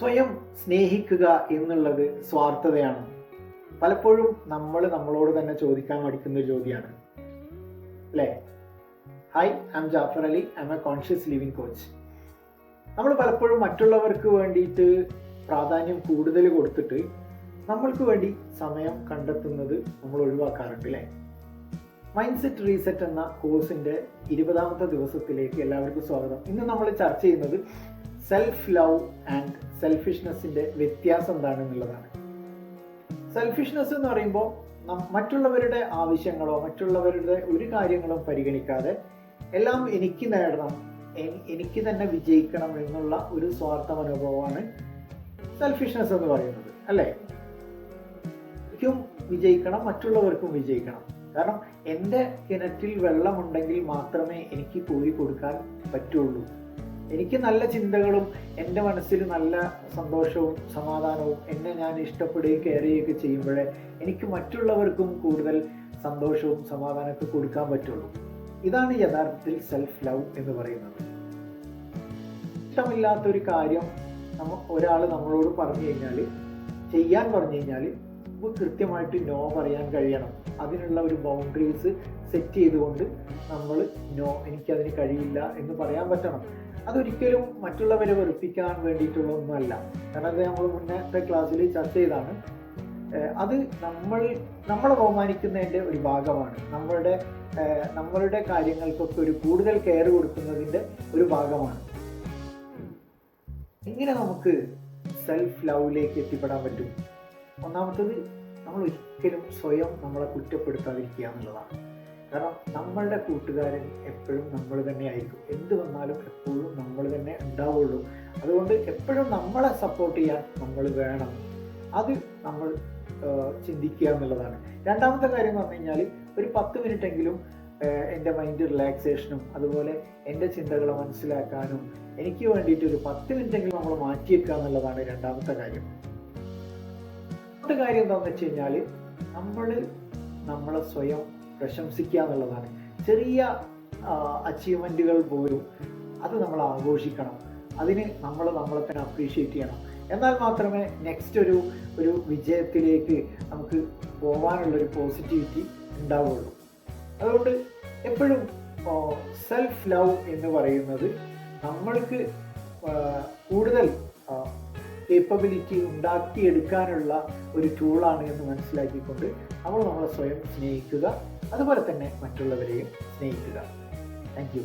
സ്വയം സ്നേഹിക്കുക എന്നുള്ളത് സ്വാർത്ഥതയാണ്. പലപ്പോഴും നമ്മളോട് തന്നെ ചോദിക്കാൻ മടിക്കുന്ന ഒരു ചോദ്യമാണ് അല്ലേ? Hi, I M Jafar Ali, I M A conscious living coach. നമ്മൾ പലപ്പോഴും മറ്റുള്ളവർക്ക് വേണ്ടിയിട്ട് പ്രാധാന്യം കൂടുതൽ കൊടുത്തിട്ട് നമ്മൾക്ക് വേണ്ടി സമയം കണ്ടെത്തുന്നത് നമ്മൾ ഒഴിവാക്കാറുണ്ട് അല്ലേ? മൈൻഡ് സെറ്റ് റീസെറ്റ് എന്ന കോഴ്സിന്റെ 20ാമത്തെ ദിവസത്തിലേക്ക് എല്ലാവർക്കും സ്വാഗതം. ഇന്ന് നമ്മൾ ചർച്ച ചെയ്യുന്നത് സെൽഫ് ലവ് ആൻഡ് സെൽഫിഷ്നെസ്സിന്റെ വ്യത്യാസം എന്താണെന്നുള്ളതാണ്. സെൽഫിഷ്നെസ് എന്ന് പറയുമ്പോൾ മറ്റുള്ളവരുടെ ആവശ്യങ്ങളോ മറ്റുള്ളവരുടെ ഒരു കാര്യങ്ങളും പരിഗണിക്കാതെ എല്ലാം എനിക്ക് നേടണം, എനിക്ക് തന്നെ വിജയിക്കണം എന്നുള്ള ഒരു സ്വാർത്ഥ മനോഭാവമാണ് സെൽഫിഷ്നെസ് എന്ന് പറയുന്നത് അല്ലേ? എനിക്കും വിജയിക്കണം, മറ്റുള്ളവർക്കും വിജയിക്കണം. കാരണം എൻ്റെ കിണറ്റിൽ വെള്ളമുണ്ടെങ്കിൽ മാത്രമേ എനിക്ക് കോരി കൊടുക്കാൻ പറ്റുള്ളൂ. എനിക്ക് നല്ല ചിന്തകളും എൻ്റെ മനസ്സിൽ നല്ല സന്തോഷവും സമാധാനവും എന്നെ ഞാൻ ഇഷ്ടപ്പെടുകയും കെയർ ചെയ്യുകയൊക്കെ ചെയ്യുമ്പോഴേ എനിക്ക് മറ്റുള്ളവർക്കും കൂടുതൽ സന്തോഷവും സമാധാനമൊക്കെ കൊടുക്കാൻ പറ്റുള്ളൂ. ഇതാണ് യഥാർത്ഥത്തിൽ സെൽഫ് ലവ് എന്ന് പറയുന്നത്. ഇഷ്ടമില്ലാത്തൊരു കാര്യം ഒരാൾ നമ്മളോട് ചെയ്യാൻ പറഞ്ഞു കഴിഞ്ഞാൽ നമുക്ക് കൃത്യമായിട്ട് നോ പറയാൻ കഴിയണം. അതിനുള്ള ഒരു ബൗണ്ടറീസ് സെറ്റ് ചെയ്തുകൊണ്ട് നമ്മൾ നോ, എനിക്കതിന് കഴിയില്ല എന്ന് പറയാൻ പറ്റണം. അതൊരിക്കലും മറ്റുള്ളവരെ വെറുപ്പിക്കാൻ വേണ്ടിയിട്ടുള്ള ഒന്നുമല്ല. കാരണം അത് നമ്മൾ മുന്നത്തെ ക്ലാസ്സിൽ ചർച്ച ചെയ്താണ്. അത് നമ്മളെ ബഹുമാനിക്കുന്നതിൻ്റെ ഒരു ഭാഗമാണ്. നമ്മളുടെ കാര്യങ്ങൾക്കൊക്കെ ഒരു കൂടുതൽ കെയർ കൊടുക്കുന്നതിൻ്റെ ഒരു ഭാഗമാണ്. എങ്ങനെ നമുക്ക് സെൽഫ് ലവിലേക്ക് എത്തിപ്പെടാൻ പറ്റും? ഒന്നാമത്തത്, നമ്മൾ ഒരിക്കലും സ്വയം നമ്മളെ കുറ്റപ്പെടുത്താതിരിക്കുക എന്നുള്ളതാണ്. കാരണം നമ്മളുടെ കൂട്ടുകാരൻ എപ്പോഴും നമ്മൾ തന്നെ ആയിരിക്കും. എന്ത് വന്നാലും എപ്പോഴും നമ്മൾ തന്നെ ഉണ്ടാവുള്ളൂ. അതുകൊണ്ട് എപ്പോഴും നമ്മളെ സപ്പോർട്ട് ചെയ്യാൻ നമ്മൾ വേണം. അത് നമ്മൾ ചിന്തിക്കുക എന്നുള്ളതാണ്. രണ്ടാമത്തെ കാര്യം എന്ന് പറഞ്ഞു കഴിഞ്ഞാൽ, ഒരു 10 മിനിറ്റെങ്കിലും എൻ്റെ മൈൻഡ് റിലാക്സേഷനും അതുപോലെ എൻ്റെ ചിന്തകളെ മനസ്സിലാക്കാനും എനിക്ക് വേണ്ടിയിട്ട് ഒരു 10 മിനിറ്റെങ്കിലും നമ്മൾ മാറ്റിവെക്കുക എന്നുള്ളതാണ് രണ്ടാമത്തെ കാര്യം. കാര്യം എന്താണെന്ന് വെച്ച് കഴിഞ്ഞാൽ, നമ്മളെ സ്വയം പ്രശംസിക്കുക എന്നുള്ളതാണ്. ചെറിയ അച്ചീവ്മെൻറ്റുകൾ പോലും അത് നമ്മൾ ആഘോഷിക്കണം. അതിന് നമ്മളെ തന്നെ അപ്രീഷിയേറ്റ് ചെയ്യണം. എന്നാൽ മാത്രമേ നെക്സ്റ്റ് ഒരു വിജയത്തിലേക്ക് നമുക്ക് പോകാനുള്ളൊരു പോസിറ്റിവിറ്റി ഉണ്ടാവുള്ളൂ. അതുകൊണ്ട് എപ്പോഴും സെൽഫ് ലവ് എന്ന് പറയുന്നത് നമ്മൾക്ക് കൂടുതൽ കേപ്പബിലിറ്റി ഉണ്ടാക്കിയെടുക്കാനുള്ള ഒരു ടൂളാണ് എന്ന് മനസ്സിലാക്കിക്കൊണ്ട് നമ്മളെ സ്വയം സ്നേഹിക്കുക, അതുപോലെ തന്നെ മറ്റുള്ളവരെയും സ്നേഹിക്കുക. Thank you.